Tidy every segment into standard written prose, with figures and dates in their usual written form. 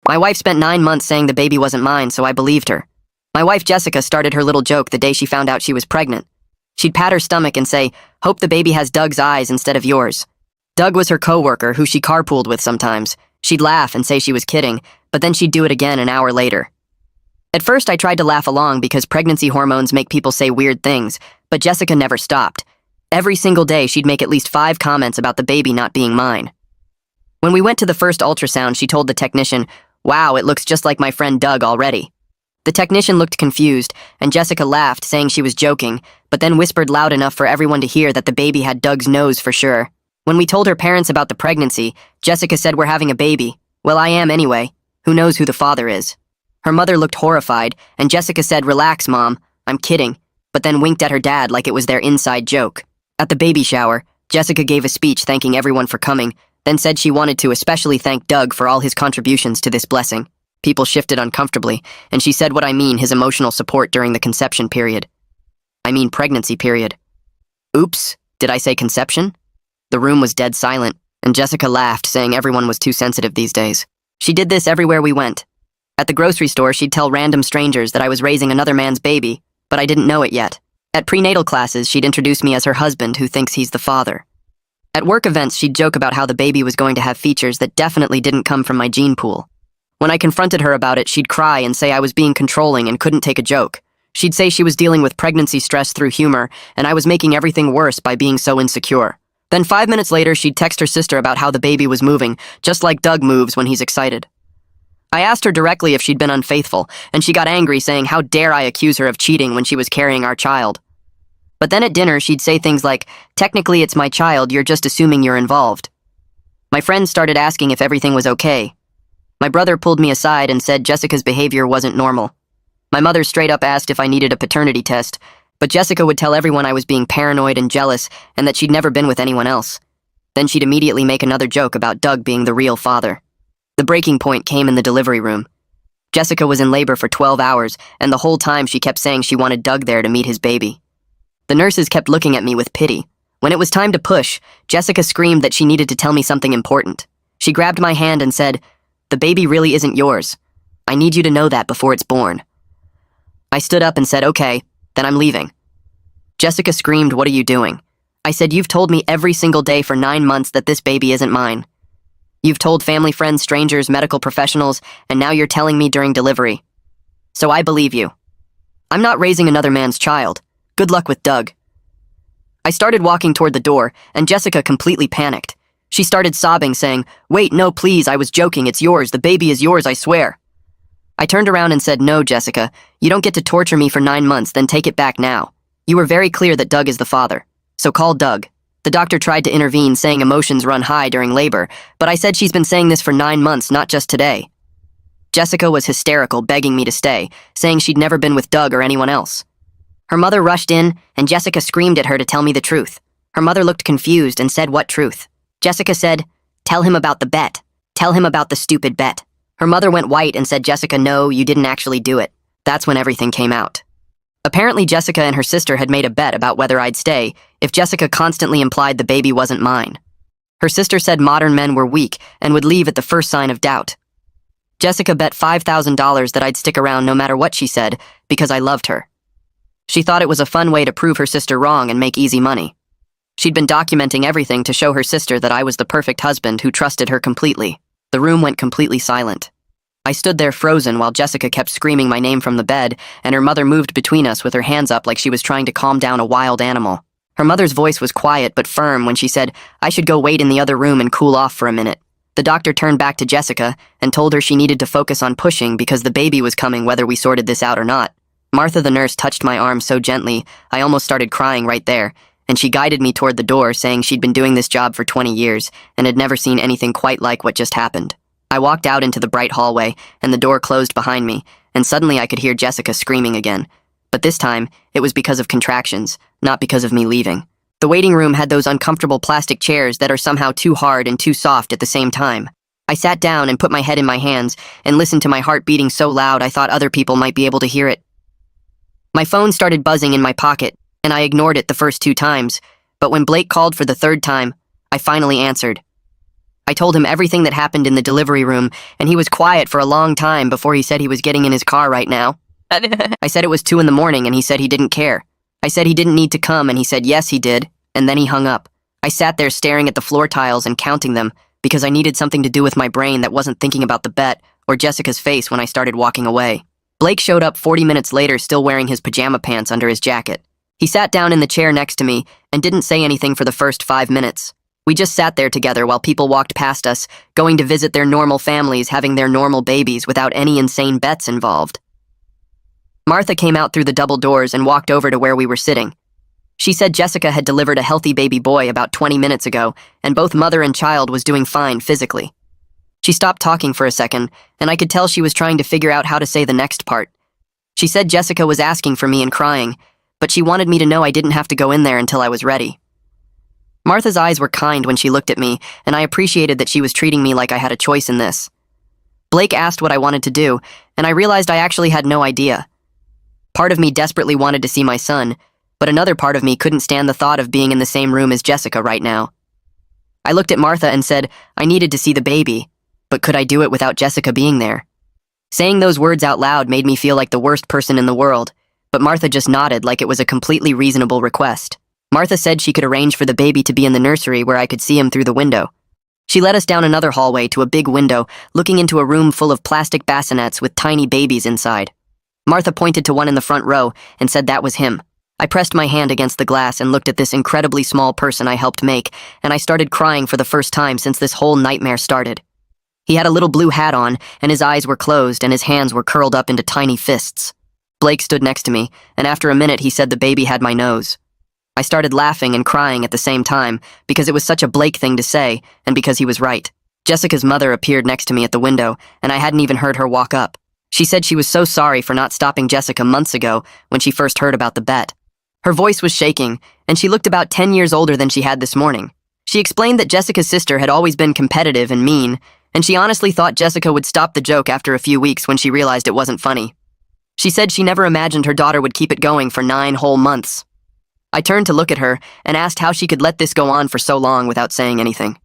My wife spent 9 months saying the baby wasn't mine, so I believed her. My wife Jessica started her little joke the day she found out she was pregnant. She'd pat her stomach and say, "Hope the baby has Doug's eyes instead of yours." Doug was her coworker who she carpooled with sometimes. She'd laugh and say she was kidding, but then she'd do it again an hour later. At first, I tried to laugh along because pregnancy hormones make people say weird things, but Jessica never stopped. Every single day, she'd make at least 5 comments about the baby not being mine. When we went to the first ultrasound, she told the technician, "Wow, it looks just like my friend Doug already." The technician looked confused, and Jessica laughed, saying she was joking, but then whispered loud enough for everyone to hear that the baby had Doug's nose for sure. When we told her parents about the pregnancy, Jessica said, "We're having a baby." "Well, I am anyway. Who knows who the father is?" Her mother looked horrified, and Jessica said, "Relax, Mom. I'm kidding," but then winked at her dad like it was their inside joke. At the baby shower, Jessica gave a speech thanking everyone for coming, then said she wanted to especially thank Doug for all his contributions to this blessing. People shifted uncomfortably, and she said what I mean, his emotional support during the conception period. I mean pregnancy period. Oops, did I say conception? The room was dead silent, and Jessica laughed, saying everyone was too sensitive these days. She did this everywhere we went. At the grocery store, she'd tell random strangers that I was raising another man's baby, but I didn't know it yet. At prenatal classes, she'd introduce me as her husband who thinks he's the father. At work events, she'd joke about how the baby was going to have features that definitely didn't come from my gene pool. When I confronted her about it, she'd cry and say I was being controlling and couldn't take a joke. She'd say she was dealing with pregnancy stress through humor, and I was making everything worse by being so insecure. Then 5 minutes later, she'd text her sister about how the baby was moving, just like Doug moves when he's excited. I asked her directly if she'd been unfaithful, and she got angry, saying how dare I accuse her of cheating when she was carrying our child. But then at dinner, she'd say things like, "Technically it's my child, you're just assuming you're involved." My friends started asking if everything was okay. My brother pulled me aside and said Jessica's behavior wasn't normal. My mother straight up asked if I needed a paternity test, but Jessica would tell everyone I was being paranoid and jealous and that she'd never been with anyone else. Then she'd immediately make another joke about Doug being the real father. The breaking point came in the delivery room. Jessica was in labor for 12 hours, and the whole time she kept saying she wanted Doug there to meet his baby. The nurses kept looking at me with pity. When it was time to push, Jessica screamed that she needed to tell me something important. She grabbed my hand and said, "The baby really isn't yours. I need you to know that before it's born." I stood up and said, "Okay, then I'm leaving." Jessica screamed, "What are you doing?" I said, "You've told me every single day for 9 months that this baby isn't mine. You've told family, friends, strangers, medical professionals, and now you're telling me during delivery. So I believe you. I'm not raising another man's child. Good luck with Doug." I started walking toward the door, and Jessica completely panicked. She started sobbing, saying, "Wait, no, please, I was joking, it's yours, the baby is yours, I swear." I turned around and said, "No, Jessica, you don't get to torture me for 9 months, then take it back now. You were very clear that Doug is the father. So call Doug." The doctor tried to intervene, saying emotions run high during labor, but I said she's been saying this for 9 months, not just today. Jessica was hysterical, begging me to stay, saying she'd never been with Doug or anyone else. Her mother rushed in, and Jessica screamed at her to tell me the truth. Her mother looked confused and said, "What truth?" Jessica said, "Tell him about the bet. Tell him about the stupid bet." Her mother went white and said, "Jessica, no, you didn't actually do it." That's when everything came out. Apparently, Jessica and her sister had made a bet about whether I'd stay if Jessica constantly implied the baby wasn't mine. Her sister said modern men were weak and would leave at the first sign of doubt. Jessica bet $5,000 that I'd stick around no matter what she said because I loved her. She thought it was a fun way to prove her sister wrong and make easy money. She'd been documenting everything to show her sister that I was the perfect husband who trusted her completely. The room went completely silent. I stood there frozen while Jessica kept screaming my name from the bed, and her mother moved between us with her hands up like she was trying to calm down a wild animal. Her mother's voice was quiet but firm when she said I should go wait in the other room and cool off for a minute. The doctor turned back to Jessica and told her she needed to focus on pushing because the baby was coming whether we sorted this out or not. Martha the nurse touched my arm so gently, I almost started crying right there, and she guided me toward the door, saying she'd been doing this job for 20 years and had never seen anything quite like what just happened. I walked out into the bright hallway, and the door closed behind me, and suddenly I could hear Jessica screaming again. But this time, it was because of contractions, not because of me leaving. The waiting room had those uncomfortable plastic chairs that are somehow too hard and too soft at the same time. I sat down and put my head in my hands and listened to my heart beating so loud I thought other people might be able to hear it. My phone started buzzing in my pocket, and I ignored it the first 2 times, but when Blake called for the 3rd time, I finally answered. I told him everything that happened in the delivery room, and he was quiet for a long time before he said he was getting in his car right now. I said it was 2 in the morning, and he said he didn't care. I said he didn't need to come, and he said yes, he did, and then he hung up. I sat there staring at the floor tiles and counting them, because I needed something to do with my brain that wasn't thinking about the bet or Jessica's face when I started walking away. Blake showed up 40 minutes later still wearing his pajama pants under his jacket. He sat down in the chair next to me and didn't say anything for the first 5 minutes. We just sat there together while people walked past us, going to visit their normal families, having their normal babies without any insane bets involved. Martha came out through the double doors and walked over to where we were sitting. She said Jessica had delivered a healthy baby boy about 20 minutes ago, and both mother and child was doing fine physically. She stopped talking for a second, and I could tell she was trying to figure out how to say the next part. She said Jessica was asking for me and crying, but she wanted me to know I didn't have to go in there until I was ready. Martha's eyes were kind when she looked at me, and I appreciated that she was treating me like I had a choice in this. Blake asked what I wanted to do, and I realized I actually had no idea. Part of me desperately wanted to see my son, but another part of me couldn't stand the thought of being in the same room as Jessica right now. I looked at Martha and said I needed to see the baby, but could I do it without Jessica being there? Saying those words out loud made me feel like the worst person in the world, but Martha just nodded like it was a completely reasonable request. Martha said she could arrange for the baby to be in the nursery where I could see him through the window. She led us down another hallway to a big window, looking into a room full of plastic bassinets with tiny babies inside. Martha pointed to one in the front row and said that was him. I pressed my hand against the glass and looked at this incredibly small person I helped make, and I started crying for the first time since this whole nightmare started. He had a little blue hat on, and his eyes were closed and his hands were curled up into tiny fists. Blake stood next to me, and after a minute he said the baby had my nose. I started laughing and crying at the same time because it was such a Blake thing to say, and because he was right. Jessica's mother appeared next to me at the window, and I hadn't even heard her walk up. She said she was so sorry for not stopping Jessica months ago when she first heard about the bet. Her voice was shaking, and she looked about 10 years older than she had this morning. She explained that Jessica's sister had always been competitive and mean, and she honestly thought Jessica would stop the joke after a few weeks when she realized it wasn't funny. She said she never imagined her daughter would keep it going for 9 whole months. I turned to look at her and asked how she could let this go on for so long without saying anything.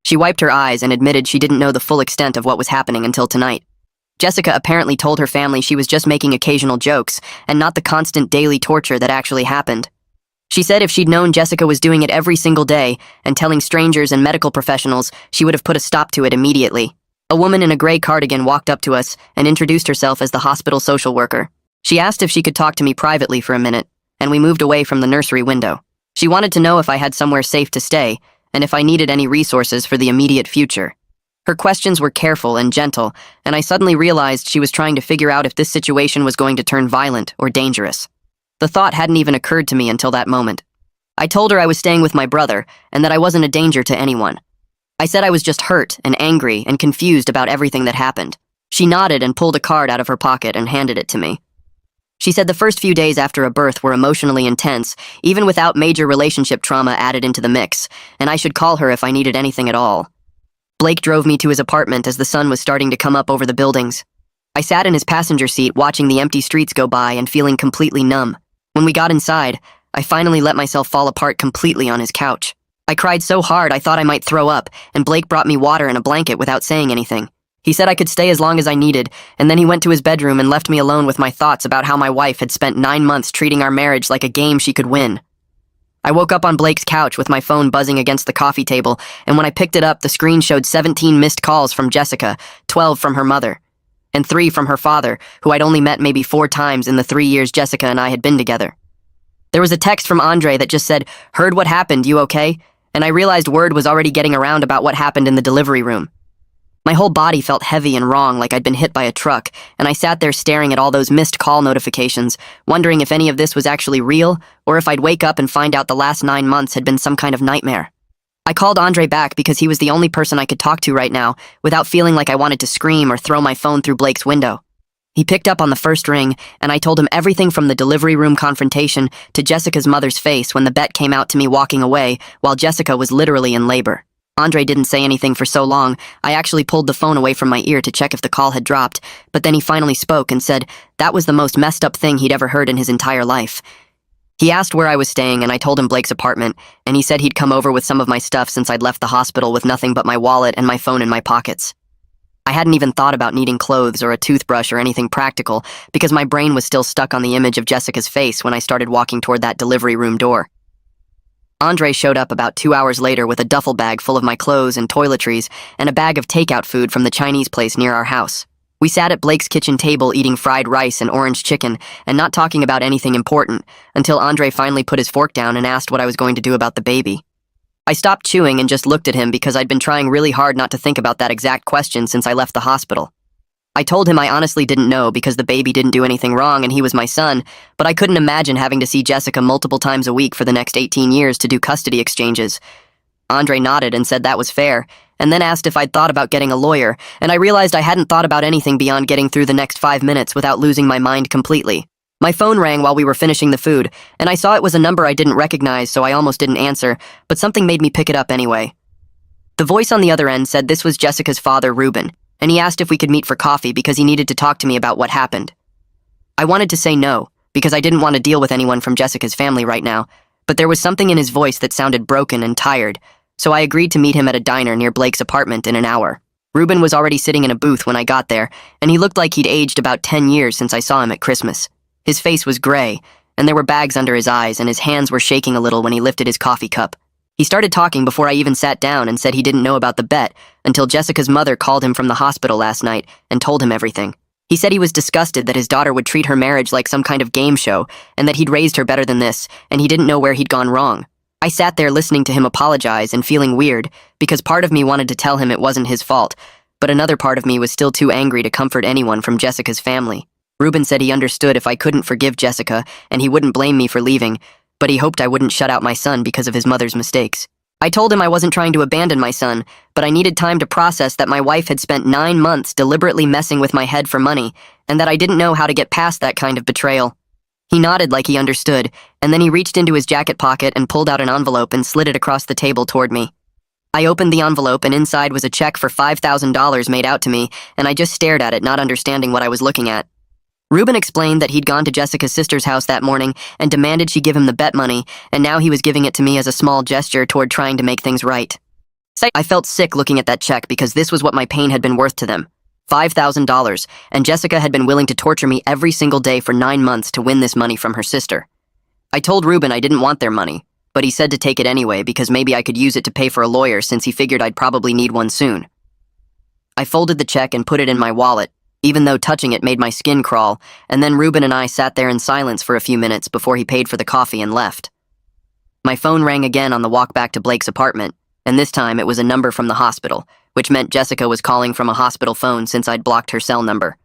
She wiped her eyes and admitted she didn't know the full extent of what was happening until tonight. Jessica apparently told her family she was just making occasional jokes and not the constant daily torture that actually happened. She said if she'd known Jessica was doing it every single day and telling strangers and medical professionals, she would have put a stop to it immediately. A woman in a gray cardigan walked up to us and introduced herself as the hospital social worker. She asked if she could talk to me privately for a minute, and we moved away from the nursery window. She wanted to know if I had somewhere safe to stay and if I needed any resources for the immediate future. Her questions were careful and gentle, and I suddenly realized she was trying to figure out if this situation was going to turn violent or dangerous. The thought hadn't even occurred to me until that moment. I told her I was staying with my brother and that I wasn't a danger to anyone. I said I was just hurt and angry and confused about everything that happened. She nodded and pulled a card out of her pocket and handed it to me. She said the first few days after a birth were emotionally intense, even without major relationship trauma added into the mix, and I should call her if I needed anything at all. Blake drove me to his apartment as the sun was starting to come up over the buildings. I sat in his passenger seat watching the empty streets go by and feeling completely numb. When we got inside, I finally let myself fall apart completely on his couch. I cried so hard I thought I might throw up, and Blake brought me water and a blanket without saying anything. He said I could stay as long as I needed, and then he went to his bedroom and left me alone with my thoughts about how my wife had spent 9 months treating our marriage like a game she could win. I woke up on Blake's couch with my phone buzzing against the coffee table, and when I picked it up, the screen showed 17 missed calls from Jessica, 12 from her mother, and 3 from her father, who I'd only met maybe 4 times in the 3 years Jessica and I had been together. There was a text from Andre that just said, "Heard what happened, you okay?" And I realized word was already getting around about what happened in the delivery room. My whole body felt heavy and wrong, like I'd been hit by a truck, and I sat there staring at all those missed call notifications, wondering if any of this was actually real, or if I'd wake up and find out the last 9 months had been some kind of nightmare. I called Andre back because he was the only person I could talk to right now, without feeling like I wanted to scream or throw my phone through Blake's window. He picked up on the first ring, and I told him everything from the delivery room confrontation to Jessica's mother's face when the bet came out to me walking away while Jessica was literally in labor. Andre didn't say anything for so long, I actually pulled the phone away from my ear to check if the call had dropped, but then he finally spoke and said that was the most messed up thing he'd ever heard in his entire life. He asked where I was staying, and I told him Blake's apartment, and he said he'd come over with some of my stuff since I'd left the hospital with nothing but my wallet and my phone in my pockets. I hadn't even thought about needing clothes or a toothbrush or anything practical because my brain was still stuck on the image of Jessica's face when I started walking toward that delivery room door. Andre showed up about 2 hours later with a duffel bag full of my clothes and toiletries and a bag of takeout food from the Chinese place near our house. We sat at Blake's kitchen table eating fried rice and orange chicken and not talking about anything important until Andre finally put his fork down and asked what I was going to do about the baby. I stopped chewing and just looked at him because I'd been trying really hard not to think about that exact question since I left the hospital. I told him I honestly didn't know because the baby didn't do anything wrong and he was my son, but I couldn't imagine having to see Jessica multiple times a week for the next 18 years to do custody exchanges. Andre nodded and said that was fair, and then asked if I'd thought about getting a lawyer, and I realized I hadn't thought about anything beyond getting through the next 5 minutes without losing my mind completely. My phone rang while we were finishing the food, and I saw it was a number I didn't recognize, so I almost didn't answer, but something made me pick it up anyway. The voice on the other end said this was Jessica's father, Ruben, and he asked if we could meet for coffee because he needed to talk to me about what happened. I wanted to say no, because I didn't want to deal with anyone from Jessica's family right now, but there was something in his voice that sounded broken and tired, so I agreed to meet him at a diner near Blake's apartment in an hour. Ruben was already sitting in a booth when I got there, and he looked like he'd aged about 10 years since I saw him at Christmas. His face was gray, and there were bags under his eyes, and his hands were shaking a little when he lifted his coffee cup. He started talking before I even sat down and said he didn't know about the bet until Jessica's mother called him from the hospital last night and told him everything. He said he was disgusted that his daughter would treat her marriage like some kind of game show and that he'd raised her better than this, and he didn't know where he'd gone wrong. I sat there listening to him apologize and feeling weird because part of me wanted to tell him it wasn't his fault, but another part of me was still too angry to comfort anyone from Jessica's family. Ruben said he understood if I couldn't forgive Jessica and he wouldn't blame me for leaving, but he hoped I wouldn't shut out my son because of his mother's mistakes. I told him I wasn't trying to abandon my son, but I needed time to process that my wife had spent 9 months deliberately messing with my head for money, and that I didn't know how to get past that kind of betrayal. He nodded like he understood, and then he reached into his jacket pocket and pulled out an envelope and slid it across the table toward me. I opened the envelope, and inside was a check for $5,000 made out to me, and I just stared at it, not understanding what I was looking at. Ruben explained that he'd gone to Jessica's sister's house that morning and demanded she give him the bet money, and now he was giving it to me as a small gesture toward trying to make things right. I felt sick looking at that check because this was what my pain had been worth to them. $5,000, and Jessica had been willing to torture me every single day for 9 months to win this money from her sister. I told Ruben I didn't want their money, but he said to take it anyway because maybe I could use it to pay for a lawyer since he figured I'd probably need one soon. I folded the check and put it in my wallet, even though touching it made my skin crawl, and then Ruben and I sat there in silence for a few minutes before he paid for the coffee and left. My phone rang again on the walk back to Blake's apartment, and this time it was a number from the hospital, which meant Jessica was calling from a hospital phone since I'd blocked her cell number.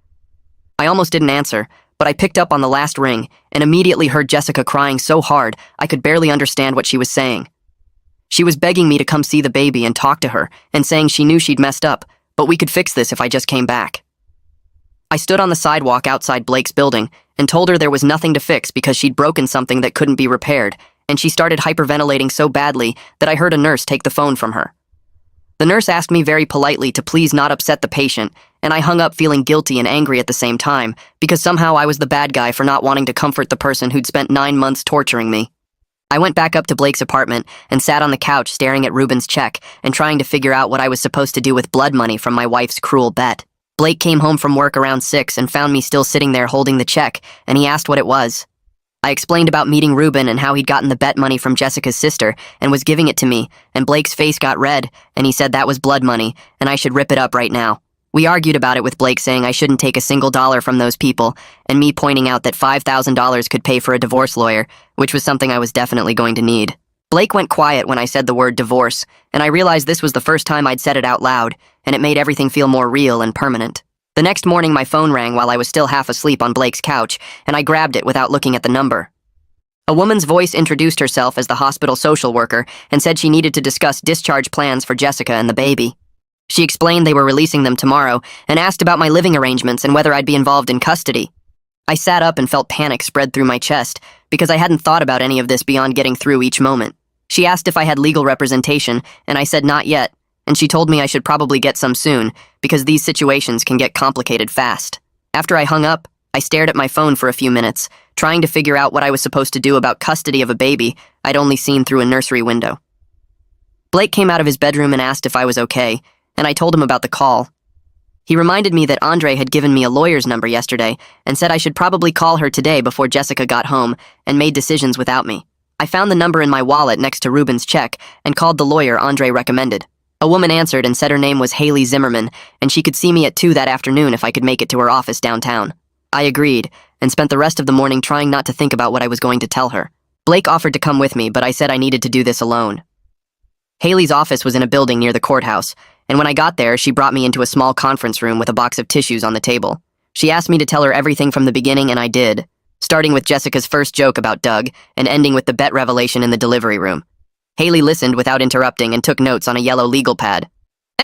I almost didn't answer, but I picked up on the last ring and immediately heard Jessica crying so hard I could barely understand what she was saying. She was begging me to come see the baby and talk to her, and saying she knew she'd messed up, but we could fix this if I just came back. I stood on the sidewalk outside Blake's building and told her there was nothing to fix because she'd broken something that couldn't be repaired, and she started hyperventilating so badly that I heard a nurse take the phone from her. The nurse asked me very politely to please not upset the patient, and I hung up feeling guilty and angry at the same time because somehow I was the bad guy for not wanting to comfort the person who'd spent 9 months torturing me. I went back up to Blake's apartment and sat on the couch staring at Ruben's check and trying to figure out what I was supposed to do with blood money from my wife's cruel bet. Blake came home from work around 6 and found me still sitting there holding the check, and he asked what it was. I explained about meeting Ruben and how he'd gotten the bet money from Jessica's sister and was giving it to me, and Blake's face got red, and he said that was blood money, and I should rip it up right now. We argued about it with Blake saying I shouldn't take a single dollar from those people, and me pointing out that $5,000 could pay for a divorce lawyer, which was something I was definitely going to need. Blake went quiet when I said the word divorce, and I realized this was the first time I'd said it out loud, and it made everything feel more real and permanent. The next morning my phone rang while I was still half asleep on Blake's couch, and I grabbed it without looking at the number. A woman's voice introduced herself as the hospital social worker and said she needed to discuss discharge plans for Jessica and the baby. She explained they were releasing them tomorrow and asked about my living arrangements and whether I'd be involved in custody. I sat up and felt panic spread through my chest because I hadn't thought about any of this beyond getting through each moment. She asked if I had legal representation, and I said not yet, and she told me I should probably get some soon because these situations can get complicated fast. After I hung up, I stared at my phone for a few minutes, trying to figure out what I was supposed to do about custody of a baby I'd only seen through a nursery window. Blake came out of his bedroom and asked if I was okay, and I told him about the call. He reminded me that Andre had given me a lawyer's number yesterday and said I should probably call her today before Jessica got home and made decisions without me. I found the number in my wallet next to Ruben's check and called the lawyer Andre recommended. A woman answered and said her name was Haley Zimmerman and she could see me at 2 that afternoon if I could make it to her office downtown. I agreed and spent the rest of the morning trying not to think about what I was going to tell her. Blake offered to come with me, but I said I needed to do this alone. Haley's office was in a building near the courthouse, and when I got there, she brought me into a small conference room with a box of tissues on the table. She asked me to tell her everything from the beginning, and I did, starting with Jessica's first joke about Doug and ending with the bet revelation in the delivery room. Haley listened without interrupting and took notes on a yellow legal pad.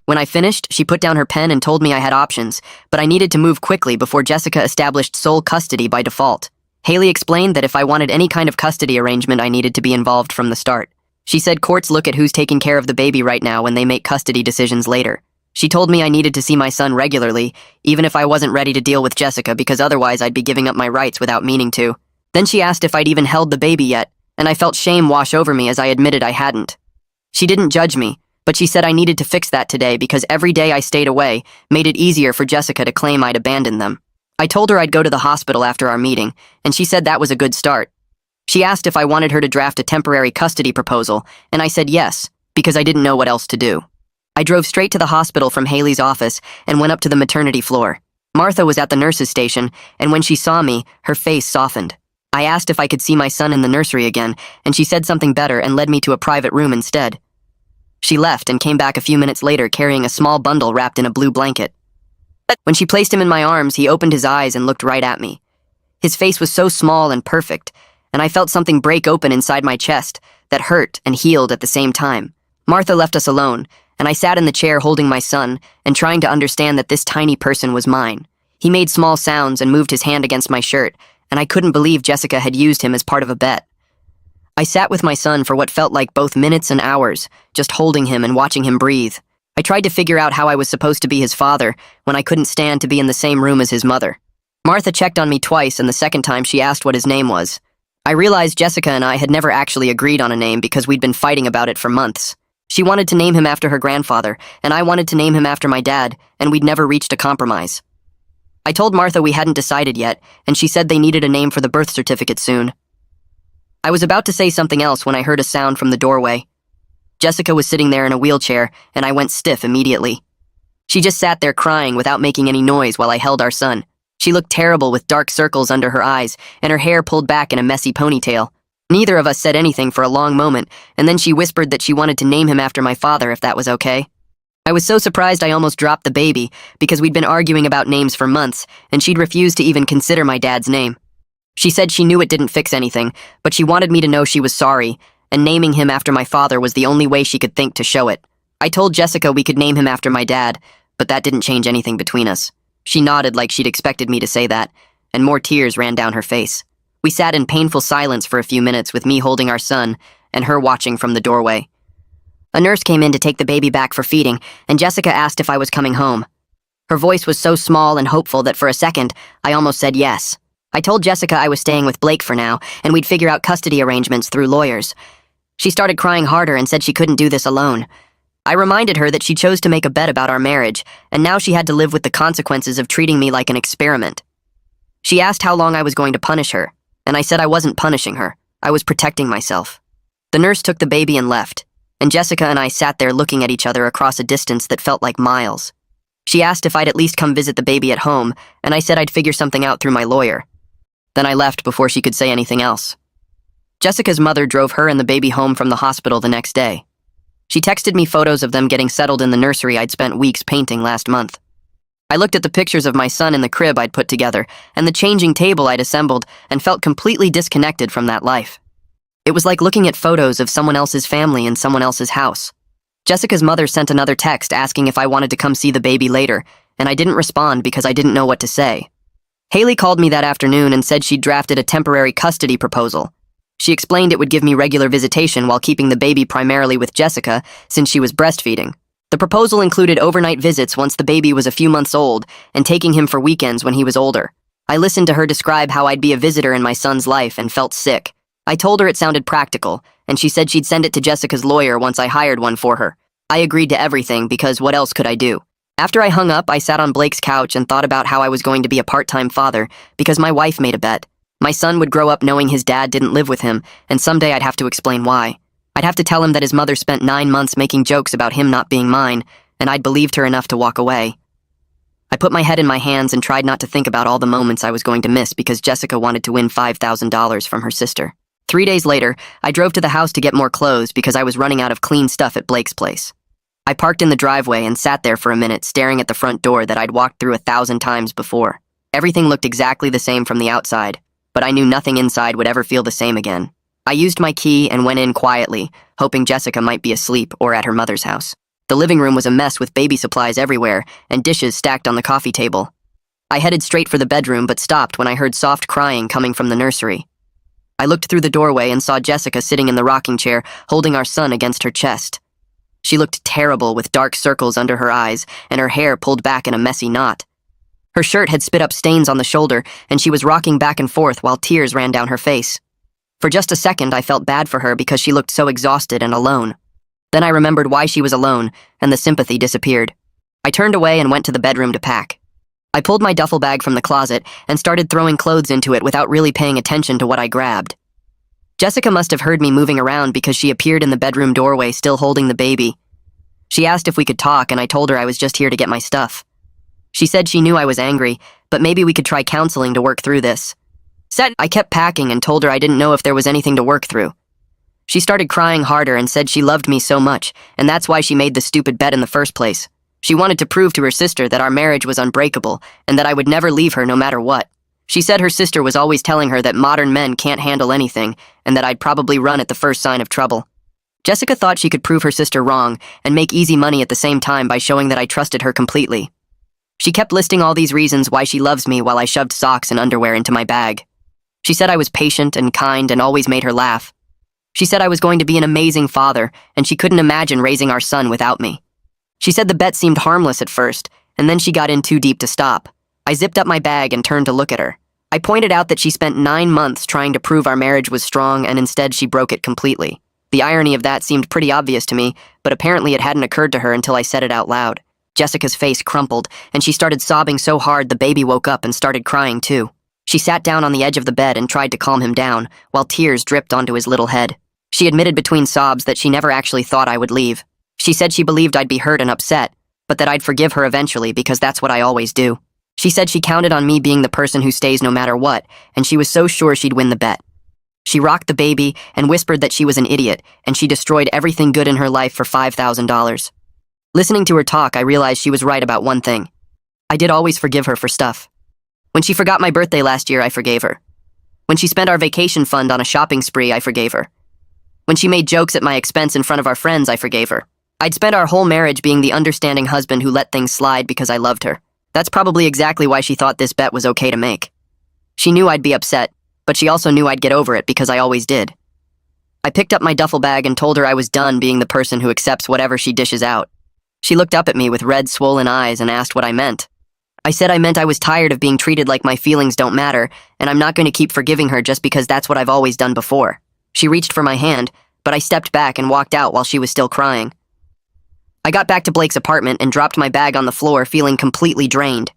When I finished, she put down her pen and told me I had options, but I needed to move quickly before Jessica established sole custody by default. Haley explained that if I wanted any kind of custody arrangement, I needed to be involved from the start. She said courts look at who's taking care of the baby right now when they make custody decisions later. She told me I needed to see my son regularly, even if I wasn't ready to deal with Jessica because otherwise I'd be giving up my rights without meaning to. Then she asked if I'd even held the baby yet, and I felt shame wash over me as I admitted I hadn't. She didn't judge me, but she said I needed to fix that today because every day I stayed away made it easier for Jessica to claim I'd abandoned them. I told her I'd go to the hospital after our meeting, and she said that was a good start. She asked if I wanted her to draft a temporary custody proposal, and I said yes, because I didn't know what else to do. I drove straight to the hospital from Haley's office and went up to the maternity floor. Martha was at the nurse's station, and when she saw me, her face softened. I asked if I could see my son in the nursery again, and she said something better and led me to a private room instead. She left and came back a few minutes later carrying a small bundle wrapped in a blue blanket. When she placed him in my arms, he opened his eyes and looked right at me. His face was so small and perfect, and I felt something break open inside my chest that hurt and healed at the same time. Martha left us alone, and I sat in the chair holding my son and trying to understand that this tiny person was mine. He made small sounds and moved his hand against my shirt, and I couldn't believe Jessica had used him as part of a bet. I sat with my son for what felt like both minutes and hours, just holding him and watching him breathe. I tried to figure out how I was supposed to be his father when I couldn't stand to be in the same room as his mother. Martha checked on me twice, and the second time she asked what his name was. I realized Jessica and I had never actually agreed on a name because we'd been fighting about it for months. She wanted to name him after her grandfather, and I wanted to name him after my dad, and we'd never reached a compromise. I told Martha we hadn't decided yet, and she said they needed a name for the birth certificate soon. I was about to say something else when I heard a sound from the doorway. Jessica was sitting there in a wheelchair, and I went stiff immediately. She just sat there crying without making any noise while I held our son. She looked terrible with dark circles under her eyes and her hair pulled back in a messy ponytail. Neither of us said anything for a long moment, and then she whispered that she wanted to name him after my father if that was okay. I was so surprised I almost dropped the baby because we'd been arguing about names for months, and she'd refused to even consider my dad's name. She said she knew it didn't fix anything, but she wanted me to know she was sorry, and naming him after my father was the only way she could think to show it. I told Jessica we could name him after my dad, but that didn't change anything between us. She nodded like she'd expected me to say that, and more tears ran down her face. We sat in painful silence for a few minutes with me holding our son and her watching from the doorway. A nurse came in to take the baby back for feeding, and Jessica asked if I was coming home. Her voice was so small and hopeful that for a second, I almost said yes. I told Jessica I was staying with Blake for now, and we'd figure out custody arrangements through lawyers. She started crying harder and said she couldn't do this alone. I reminded her that she chose to make a bet about our marriage, and now she had to live with the consequences of treating me like an experiment. She asked how long I was going to punish her, and I said I wasn't punishing her. I was protecting myself. The nurse took the baby and left, and Jessica and I sat there looking at each other across a distance that felt like miles. She asked if I'd at least come visit the baby at home, and I said I'd figure something out through my lawyer. Then I left before she could say anything else. Jessica's mother drove her and the baby home from the hospital the next day. She texted me photos of them getting settled in the nursery I'd spent weeks painting last month. I looked at the pictures of my son in the crib I'd put together and the changing table I'd assembled and felt completely disconnected from that life. It was like looking at photos of someone else's family in someone else's house. Jessica's mother sent another text asking if I wanted to come see the baby later, and I didn't respond because I didn't know what to say. Haley called me that afternoon and said she'd drafted a temporary custody proposal. She explained it would give me regular visitation while keeping the baby primarily with Jessica since she was breastfeeding. The proposal included overnight visits once the baby was a few months old and taking him for weekends when he was older. I listened to her describe how I'd be a visitor in my son's life and felt sick. I told her it sounded practical, and she said she'd send it to Jessica's lawyer once I hired one for her. I agreed to everything because what else could I do? After I hung up, I sat on Blake's couch and thought about how I was going to be a part-time father because my wife made a bet. My son would grow up knowing his dad didn't live with him, and someday I'd have to explain why. I'd have to tell him that his mother spent 9 months making jokes about him not being mine, and I'd believed her enough to walk away. I put my head in my hands and tried not to think about all the moments I was going to miss because Jessica wanted to win $5,000 from her sister. 3 days later, I drove to the house to get more clothes because I was running out of clean stuff at Blake's place. I parked in the driveway and sat there for a minute staring at the front door that I'd walked through 1,000 times before. Everything looked exactly the same from the outside, but I knew nothing inside would ever feel the same again. I used my key and went in quietly, hoping Jessica might be asleep or at her mother's house. The living room was a mess with baby supplies everywhere and dishes stacked on the coffee table. I headed straight for the bedroom but stopped when I heard soft crying coming from the nursery. I looked through the doorway and saw Jessica sitting in the rocking chair, holding our son against her chest. She looked terrible with dark circles under her eyes and her hair pulled back in a messy knot. Her shirt had spit up stains on the shoulder and she was rocking back and forth while tears ran down her face. For just a second, I felt bad for her because she looked so exhausted and alone. Then I remembered why she was alone, and the sympathy disappeared. I turned away and went to the bedroom to pack. I pulled my duffel bag from the closet and started throwing clothes into it without really paying attention to what I grabbed. Jessica must have heard me moving around because she appeared in the bedroom doorway still holding the baby. She asked if we could talk, and I told her I was just here to get my stuff. She said she knew I was angry, but maybe we could try counseling to work through this. I kept packing and told her I didn't know if there was anything to work through. She started crying harder and said she loved me so much, and that's why she made the stupid bet in the first place. She wanted to prove to her sister that our marriage was unbreakable and that I would never leave her no matter what. She said her sister was always telling her that modern men can't handle anything and that I'd probably run at the first sign of trouble. Jessica thought she could prove her sister wrong and make easy money at the same time by showing that I trusted her completely. She kept listing all these reasons why she loves me while I shoved socks and underwear into my bag. She said I was patient and kind and always made her laugh. She said I was going to be an amazing father, and she couldn't imagine raising our son without me. She said the bet seemed harmless at first, and then she got in too deep to stop. I zipped up my bag and turned to look at her. I pointed out that she spent 9 months trying to prove our marriage was strong, and instead she broke it completely. The irony of that seemed pretty obvious to me, but apparently it hadn't occurred to her until I said it out loud. Jessica's face crumpled, and she started sobbing so hard the baby woke up and started crying too. She sat down on the edge of the bed and tried to calm him down, while tears dripped onto his little head. She admitted between sobs that she never actually thought I would leave. She said she believed I'd be hurt and upset, but that I'd forgive her eventually because that's what I always do. She said she counted on me being the person who stays no matter what, and she was so sure she'd win the bet. She rocked the baby and whispered that she was an idiot, and she destroyed everything good in her life for $5,000. Listening to her talk, I realized she was right about one thing. I did always forgive her for stuff. When she forgot my birthday last year, I forgave her. When she spent our vacation fund on a shopping spree, I forgave her. When she made jokes at my expense in front of our friends, I forgave her. I'd spent our whole marriage being the understanding husband who let things slide because I loved her. That's probably exactly why she thought this bet was okay to make. She knew I'd be upset, but she also knew I'd get over it because I always did. I picked up my duffel bag and told her I was done being the person who accepts whatever she dishes out. She looked up at me with red, swollen eyes and asked what I meant. I said I meant I was tired of being treated like my feelings don't matter, and I'm not going to keep forgiving her just because that's what I've always done before. She reached for my hand, but I stepped back and walked out while she was still crying. I got back to Blake's apartment and dropped my bag on the floor, feeling completely drained.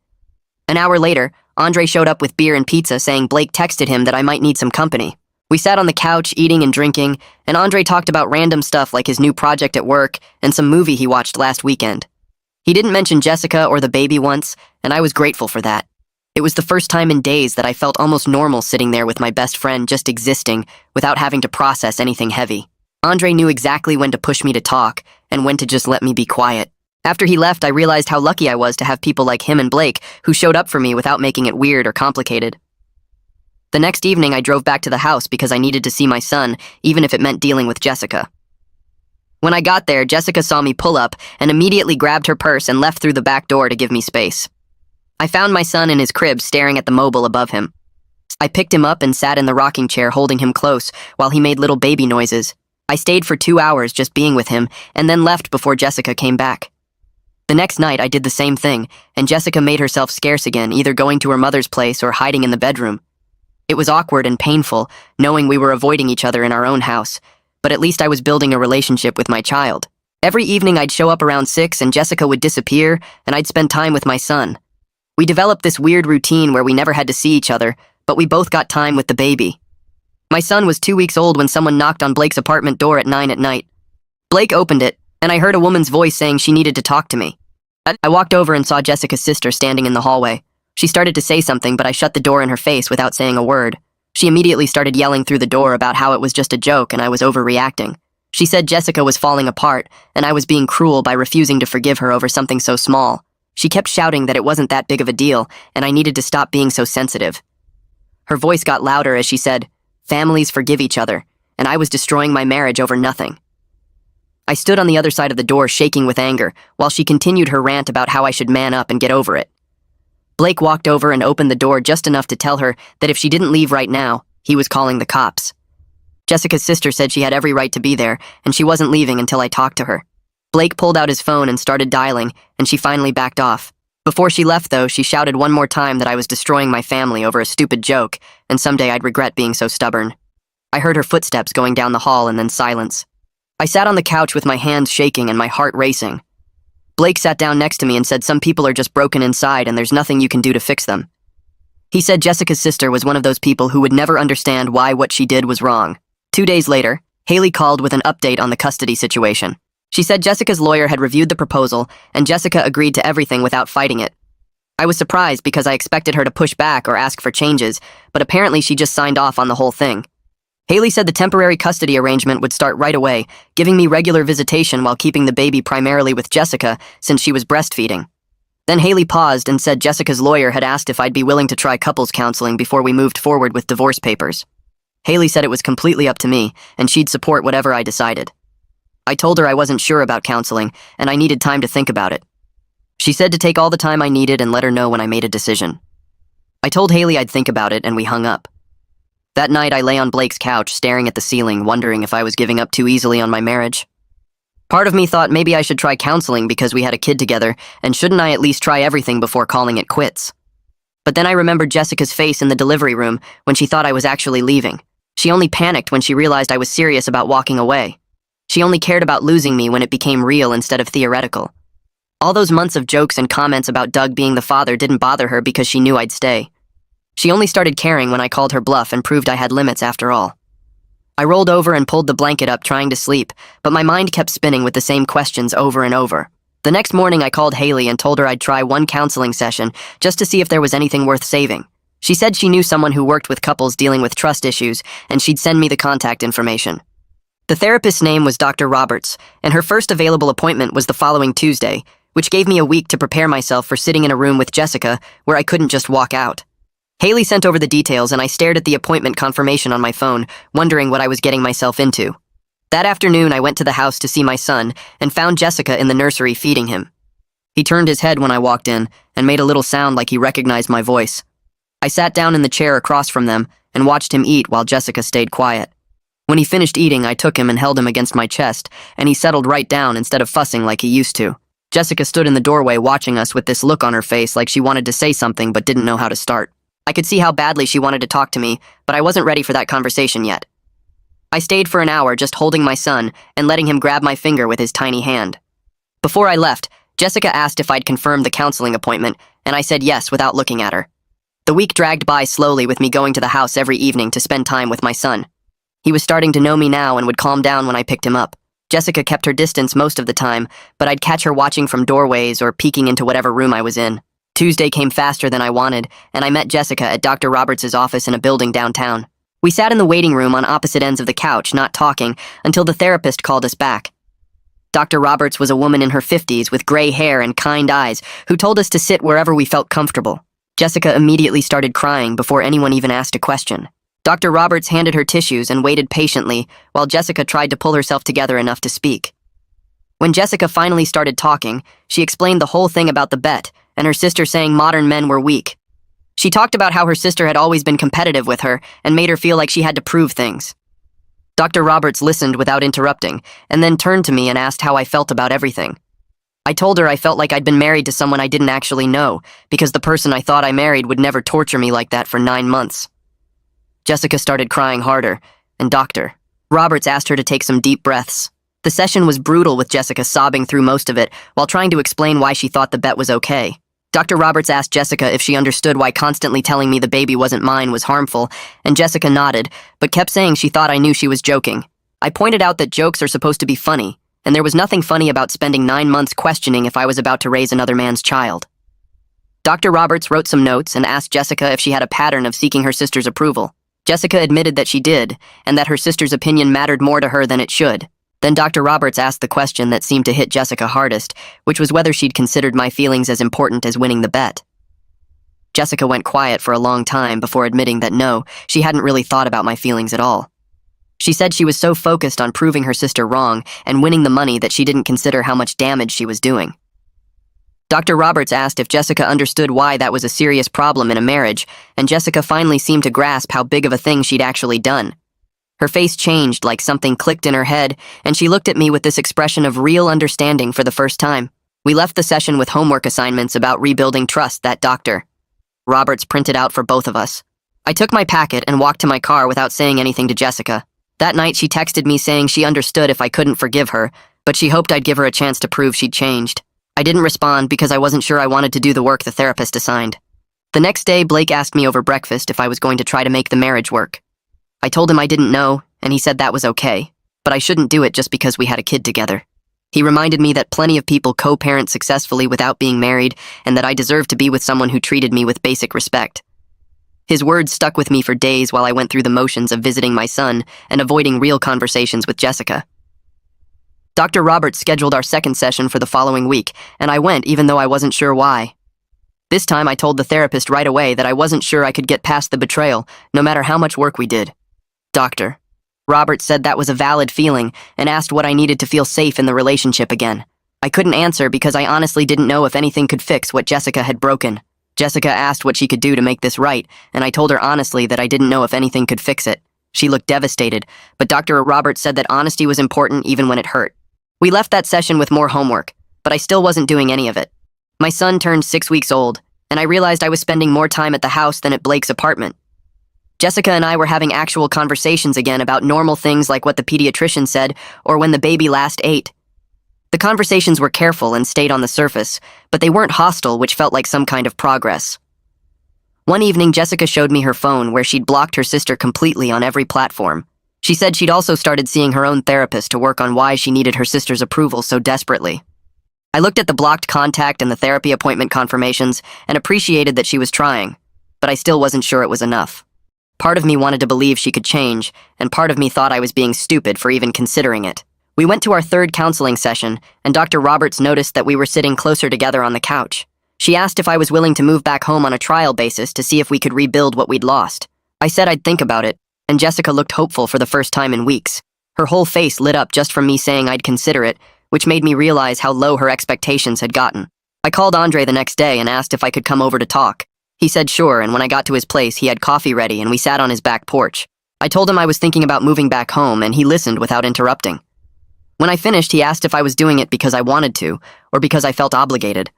An hour later, Andre showed up with beer and pizza, saying Blake texted him that I might need some company. We sat on the couch, eating and drinking, and Andre talked about random stuff like his new project at work and some movie he watched last weekend. He didn't mention Jessica or the baby once, and I was grateful for that. It was the first time in days that I felt almost normal sitting there with my best friend just existing without having to process anything heavy. Andre knew exactly when to push me to talk and when to just let me be quiet. After he left, I realized how lucky I was to have people like him and Blake who showed up for me without making it weird or complicated. The next evening, I drove back to the house because I needed to see my son, even if it meant dealing with Jessica. When I got there, Jessica saw me pull up and immediately grabbed her purse and left through the back door to give me space. I found my son in his crib staring at the mobile above him. I picked him up and sat in the rocking chair holding him close while he made little baby noises. I stayed for 2 hours just being with him and then left before Jessica came back. The next night, I did the same thing, and Jessica made herself scarce again, either going to her mother's place or hiding in the bedroom. It was awkward and painful, knowing we were avoiding each other in our own house, but at least I was building a relationship with my child. Every evening I'd show up around 6 and Jessica would disappear, and I'd spend time with my son. We developed this weird routine where we never had to see each other, but we both got time with the baby. My son was 2 weeks old when someone knocked on Blake's apartment door at 9 at night. Blake opened it, and I heard a woman's voice saying she needed to talk to me. I walked over and saw Jessica's sister standing in the hallway. She started to say something, but I shut the door in her face without saying a word. She immediately started yelling through the door about how it was just a joke and I was overreacting. She said Jessica was falling apart, and I was being cruel by refusing to forgive her over something so small. She kept shouting that it wasn't that big of a deal, and I needed to stop being so sensitive. Her voice got louder as she said, "Families forgive each other," and I was destroying my marriage over nothing. I stood on the other side of the door shaking with anger, while she continued her rant about how I should man up and get over it. Blake walked over and opened the door just enough to tell her that if she didn't leave right now, he was calling the cops. Jessica's sister said she had every right to be there, and she wasn't leaving until I talked to her. Blake pulled out his phone and started dialing, and she finally backed off. Before she left, though, she shouted one more time that I was destroying my family over a stupid joke, and someday I'd regret being so stubborn. I heard her footsteps going down the hall and then silence. I sat on the couch with my hands shaking and my heart racing. Blake sat down next to me and said some people are just broken inside and there's nothing you can do to fix them. He said Jessica's sister was one of those people who would never understand why what she did was wrong. 2 days later, Haley called with an update on the custody situation. She said Jessica's lawyer had reviewed the proposal and Jessica agreed to everything without fighting it. I was surprised because I expected her to push back or ask for changes, but apparently she just signed off on the whole thing. Haley said the temporary custody arrangement would start right away, giving me regular visitation while keeping the baby primarily with Jessica since she was breastfeeding. Then Haley paused and said Jessica's lawyer had asked if I'd be willing to try couples counseling before we moved forward with divorce papers. Haley said it was completely up to me, and she'd support whatever I decided. I told her I wasn't sure about counseling, and I needed time to think about it. She said to take all the time I needed and let her know when I made a decision. I told Haley I'd think about it, and we hung up. That night, I lay on Blake's couch, staring at the ceiling, wondering if I was giving up too easily on my marriage. Part of me thought maybe I should try counseling because we had a kid together, and shouldn't I at least try everything before calling it quits? But then I remembered Jessica's face in the delivery room when she thought I was actually leaving. She only panicked when she realized I was serious about walking away. She only cared about losing me when it became real instead of theoretical. All those months of jokes and comments about Doug being the father didn't bother her because she knew I'd stay. She only started caring when I called her bluff and proved I had limits after all. I rolled over and pulled the blanket up trying to sleep, but my mind kept spinning with the same questions over and over. The next morning I called Haley and told her I'd try one counseling session just to see if there was anything worth saving. She said she knew someone who worked with couples dealing with trust issues and she'd send me the contact information. The therapist's name was Dr. Roberts, and her first available appointment was the following Tuesday, which gave me a week to prepare myself for sitting in a room with Jessica where I couldn't just walk out. Haley sent over the details and I stared at the appointment confirmation on my phone, wondering what I was getting myself into. That afternoon, I went to the house to see my son and found Jessica in the nursery feeding him. He turned his head when I walked in and made a little sound like he recognized my voice. I sat down in the chair across from them and watched him eat while Jessica stayed quiet. When he finished eating, I took him and held him against my chest, and he settled right down instead of fussing like he used to. Jessica stood in the doorway watching us with this look on her face like she wanted to say something but didn't know how to start. I could see how badly she wanted to talk to me, but I wasn't ready for that conversation yet. I stayed for an hour just holding my son and letting him grab my finger with his tiny hand. Before I left, Jessica asked if I'd confirmed the counseling appointment, and I said yes without looking at her. The week dragged by slowly with me going to the house every evening to spend time with my son. He was starting to know me now and would calm down when I picked him up. Jessica kept her distance most of the time, but I'd catch her watching from doorways or peeking into whatever room I was in. Tuesday came faster than I wanted, and I met Jessica at Dr. Roberts' office in a building downtown. We sat in the waiting room on opposite ends of the couch, not talking, until the therapist called us back. Dr. Roberts was a woman in her 50s with gray hair and kind eyes who told us to sit wherever we felt comfortable. Jessica immediately started crying before anyone even asked a question. Dr. Roberts handed her tissues and waited patiently while Jessica tried to pull herself together enough to speak. When Jessica finally started talking, she explained the whole thing about the bet and her sister saying modern men were weak. She talked about how her sister had always been competitive with her and made her feel like she had to prove things. Dr. Roberts listened without interrupting and then turned to me and asked how I felt about everything. I told her I felt like I'd been married to someone I didn't actually know, because the person I thought I married would never torture me like that for 9 months. Jessica started crying harder, and Dr. Roberts asked her to take some deep breaths. The session was brutal, with Jessica sobbing through most of it while trying to explain why she thought the bet was okay. Dr. Roberts asked Jessica if she understood why constantly telling me the baby wasn't mine was harmful, and Jessica nodded, but kept saying she thought I knew she was joking. I pointed out that jokes are supposed to be funny, and there was nothing funny about spending 9 months questioning if I was about to raise another man's child. Dr. Roberts wrote some notes and asked Jessica if she had a pattern of seeking her sister's approval. Jessica admitted that she did, and that her sister's opinion mattered more to her than it should. Then Dr. Roberts asked the question that seemed to hit Jessica hardest, which was whether she'd considered my feelings as important as winning the bet. Jessica went quiet for a long time before admitting that no, she hadn't really thought about my feelings at all. She said she was so focused on proving her sister wrong and winning the money that she didn't consider how much damage she was doing. Dr. Roberts asked if Jessica understood why that was a serious problem in a marriage, and Jessica finally seemed to grasp how big of a thing she'd actually done. Her face changed like something clicked in her head, and she looked at me with this expression of real understanding for the first time. We left the session with homework assignments about rebuilding trust that Dr. Roberts printed out for both of us. I took my packet and walked to my car without saying anything to Jessica. That night she texted me saying she understood if I couldn't forgive her, but she hoped I'd give her a chance to prove she'd changed. I didn't respond because I wasn't sure I wanted to do the work the therapist assigned. The next day, Blake asked me over breakfast if I was going to try to make the marriage work. I told him I didn't know, and he said that was okay, but I shouldn't do it just because we had a kid together. He reminded me that plenty of people co-parent successfully without being married, and that I deserved to be with someone who treated me with basic respect. His words stuck with me for days while I went through the motions of visiting my son and avoiding real conversations with Jessica. Dr. Roberts scheduled our second session for the following week, and I went even though I wasn't sure why. This time I told the therapist right away that I wasn't sure I could get past the betrayal, no matter how much work we did. Dr. Roberts said that was a valid feeling and asked what I needed to feel safe in the relationship again. I couldn't answer because I honestly didn't know if anything could fix what Jessica had broken. Jessica asked what she could do to make this right, and I told her honestly that I didn't know if anything could fix it. She looked devastated, but Dr. Roberts said that honesty was important even when it hurt. We left that session with more homework, but I still wasn't doing any of it. My son turned 6 weeks old, and I realized I was spending more time at the house than at Blake's apartment. Jessica and I were having actual conversations again about normal things like what the pediatrician said or when the baby last ate. The conversations were careful and stayed on the surface, but they weren't hostile, which felt like some kind of progress. One evening, Jessica showed me her phone where she'd blocked her sister completely on every platform. She said she'd also started seeing her own therapist to work on why she needed her sister's approval so desperately. I looked at the blocked contact and the therapy appointment confirmations and appreciated that she was trying, but I still wasn't sure it was enough. Part of me wanted to believe she could change, and part of me thought I was being stupid for even considering it. We went to our third counseling session, and Dr. Roberts noticed that we were sitting closer together on the couch. She asked if I was willing to move back home on a trial basis to see if we could rebuild what we'd lost. I said I'd think about it, and Jessica looked hopeful for the first time in weeks. Her whole face lit up just from me saying I'd consider it, which made me realize how low her expectations had gotten. I called Andre the next day and asked if I could come over to talk. He said sure, and when I got to his place, he had coffee ready and we sat on his back porch. I told him I was thinking about moving back home, and he listened without interrupting. When I finished, he asked if I was doing it because I wanted to, or because I felt obligated.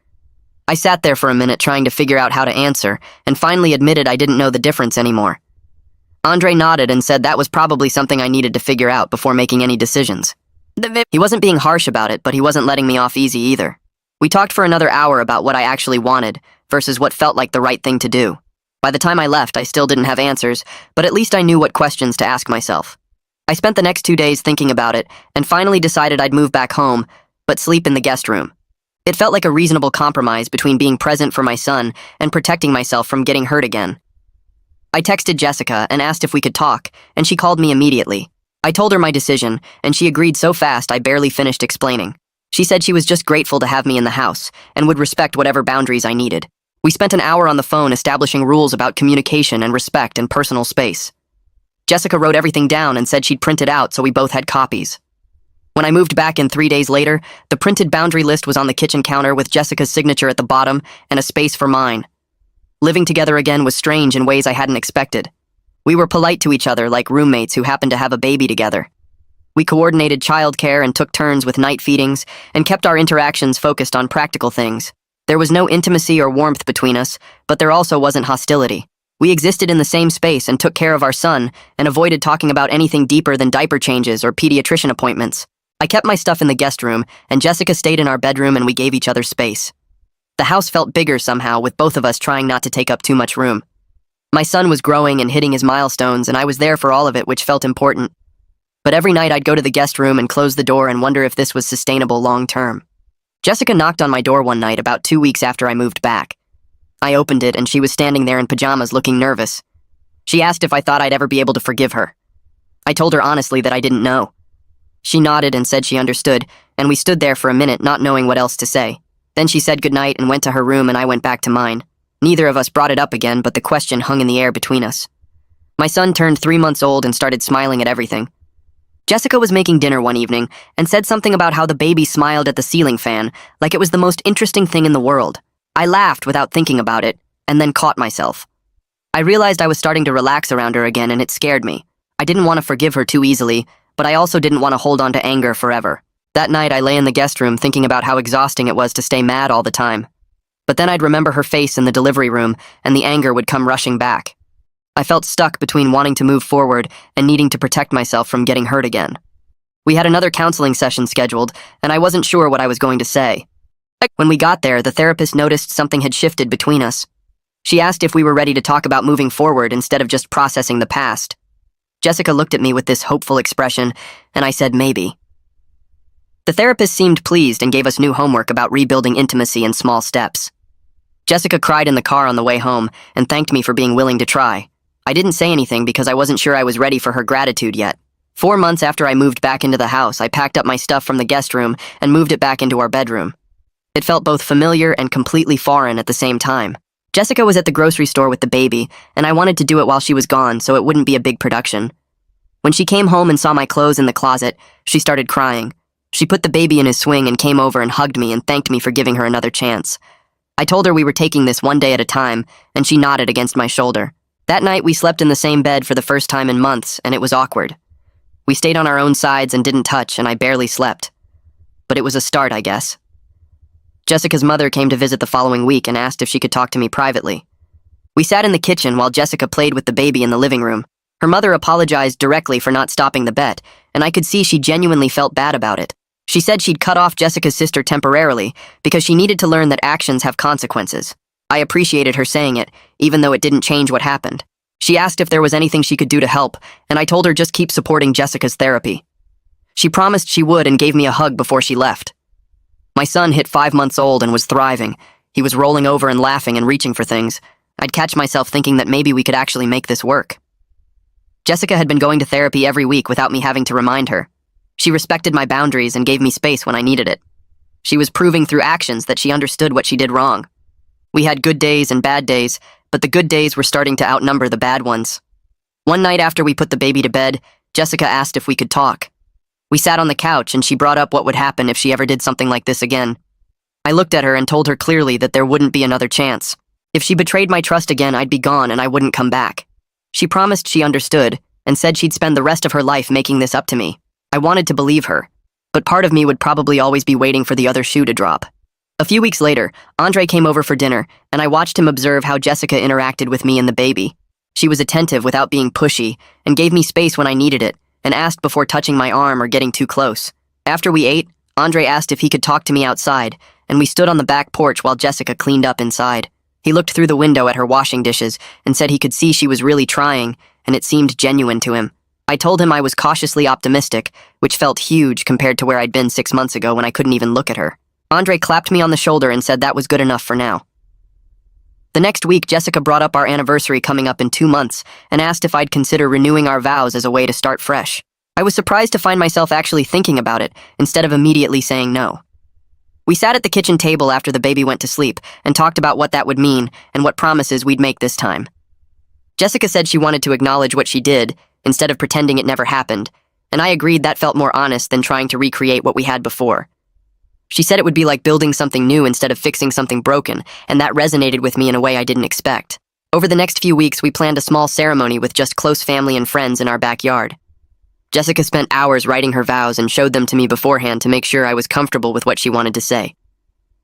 I sat there for a minute trying to figure out how to answer, and finally admitted I didn't know the difference anymore. Andre nodded and said that was probably something I needed to figure out before making any decisions. He wasn't being harsh about it, but he wasn't letting me off easy either. We talked for another hour about what I actually wanted, versus what felt like the right thing to do. By the time I left, I still didn't have answers, but at least I knew what questions to ask myself. I spent the next 2 days thinking about it, and finally decided I'd move back home, but sleep in the guest room. It felt like a reasonable compromise between being present for my son and protecting myself from getting hurt again. I texted Jessica and asked if we could talk, and she called me immediately. I told her my decision, and she agreed so fast I barely finished explaining. She said she was just grateful to have me in the house, and would respect whatever boundaries I needed. We spent an hour on the phone establishing rules about communication and respect and personal space. Jessica wrote everything down and said she'd print it out so we both had copies. When I moved back in 3 days later, the printed boundary list was on the kitchen counter with Jessica's signature at the bottom and a space for mine. Living together again was strange in ways I hadn't expected. We were polite to each other like roommates who happened to have a baby together. We coordinated childcare and took turns with night feedings and kept our interactions focused on practical things. There was no intimacy or warmth between us, but there also wasn't hostility. We existed in the same space and took care of our son and avoided talking about anything deeper than diaper changes or pediatrician appointments. I kept my stuff in the guest room, and Jessica stayed in our bedroom, and we gave each other space. The house felt bigger somehow, with both of us trying not to take up too much room. My son was growing and hitting his milestones, and I was there for all of it, which felt important. But every night I'd go to the guest room and close the door and wonder if this was sustainable long-term. Jessica knocked on my door one night about 2 weeks after I moved back. I opened it, and she was standing there in pajamas looking nervous. She asked if I thought I'd ever be able to forgive her. I told her honestly that I didn't know. She nodded and said she understood, and we stood there for a minute not knowing what else to say. Then she said goodnight and went to her room, and I went back to mine. Neither of us brought it up again, but the question hung in the air between us. My son turned 3 months old and started smiling at everything. Jessica was making dinner one evening and said something about how the baby smiled at the ceiling fan like it was the most interesting thing in the world. I laughed without thinking about it, and then caught myself. I realized I was starting to relax around her again, and it scared me. I didn't want to forgive her too easily, but I also didn't want to hold on to anger forever. That night, I lay in the guest room thinking about how exhausting it was to stay mad all the time. But then I'd remember her face in the delivery room, and the anger would come rushing back. I felt stuck between wanting to move forward and needing to protect myself from getting hurt again. We had another counseling session scheduled, and I wasn't sure what I was going to say. When we got there, the therapist noticed something had shifted between us. She asked if we were ready to talk about moving forward instead of just processing the past. Jessica looked at me with this hopeful expression, and I said maybe. The therapist seemed pleased and gave us new homework about rebuilding intimacy in small steps. Jessica cried in the car on the way home and thanked me for being willing to try. I didn't say anything because I wasn't sure I was ready for her gratitude yet. 4 months after I moved back into the house, I packed up my stuff from the guest room and moved it back into our bedroom. It felt both familiar and completely foreign at the same time. Jessica was at the grocery store with the baby, and I wanted to do it while she was gone so it wouldn't be a big production. When she came home and saw my clothes in the closet, she started crying. She put the baby in his swing and came over and hugged me and thanked me for giving her another chance. I told her we were taking this one day at a time, and she nodded against my shoulder. That night, we slept in the same bed for the first time in months, and it was awkward. We stayed on our own sides and didn't touch, and I barely slept. But it was a start, I guess. Jessica's mother came to visit the following week and asked if she could talk to me privately. We sat in the kitchen while Jessica played with the baby in the living room. Her mother apologized directly for not stopping the bet, and I could see she genuinely felt bad about it. She said she'd cut off Jessica's sister temporarily because she needed to learn that actions have consequences. I appreciated her saying it, even though it didn't change what happened. She asked if there was anything she could do to help, and I told her just keep supporting Jessica's therapy. She promised she would and gave me a hug before she left. My son hit 5 months old and was thriving. He was rolling over and laughing and reaching for things. I'd catch myself thinking that maybe we could actually make this work. Jessica had been going to therapy every week without me having to remind her. She respected my boundaries and gave me space when I needed it. She was proving through actions that she understood what she did wrong. We had good days and bad days, but the good days were starting to outnumber the bad ones. One night after we put the baby to bed, Jessica asked if we could talk. We sat on the couch and she brought up what would happen if she ever did something like this again. I looked at her and told her clearly that there wouldn't be another chance. If she betrayed my trust again, I'd be gone and I wouldn't come back. She promised she understood and said she'd spend the rest of her life making this up to me. I wanted to believe her, but part of me would probably always be waiting for the other shoe to drop. A few weeks later, Andre came over for dinner, and I watched him observe how Jessica interacted with me and the baby. She was attentive without being pushy, and gave me space when I needed it, and asked before touching my arm or getting too close. After we ate, Andre asked if he could talk to me outside, and we stood on the back porch while Jessica cleaned up inside. He looked through the window at her washing dishes and said he could see she was really trying, and it seemed genuine to him. I told him I was cautiously optimistic, which felt huge compared to where I'd been 6 months ago when I couldn't even look at her. Andre clapped me on the shoulder and said that was good enough for now. The next week, Jessica brought up our anniversary coming up in 2 months and asked if I'd consider renewing our vows as a way to start fresh. I was surprised to find myself actually thinking about it instead of immediately saying no. We sat at the kitchen table after the baby went to sleep and talked about what that would mean and what promises we'd make this time. Jessica said she wanted to acknowledge what she did instead of pretending it never happened, and I agreed that felt more honest than trying to recreate what we had before. She said it would be like building something new instead of fixing something broken, and that resonated with me in a way I didn't expect. Over the next few weeks, we planned a small ceremony with just close family and friends in our backyard. Jessica spent hours writing her vows and showed them to me beforehand to make sure I was comfortable with what she wanted to say.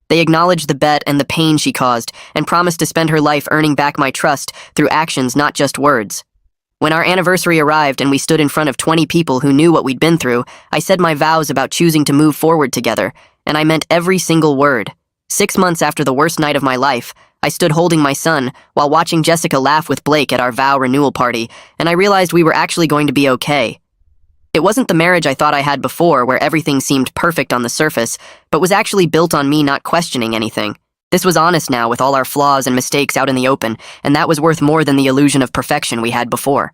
They acknowledged the bet and the pain she caused and promised to spend her life earning back my trust through actions, not just words. When our anniversary arrived and we stood in front of 20 people who knew what we'd been through, I said my vows about choosing to move forward together, and I meant every single word. 6 months after the worst night of my life, I stood holding my son while watching Jessica laugh with Blake at our vow renewal party, and I realized we were actually going to be okay. It wasn't the marriage I thought I had before, where everything seemed perfect on the surface, but was actually built on me not questioning anything. This was honest now, with all our flaws and mistakes out in the open, and that was worth more than the illusion of perfection we had before.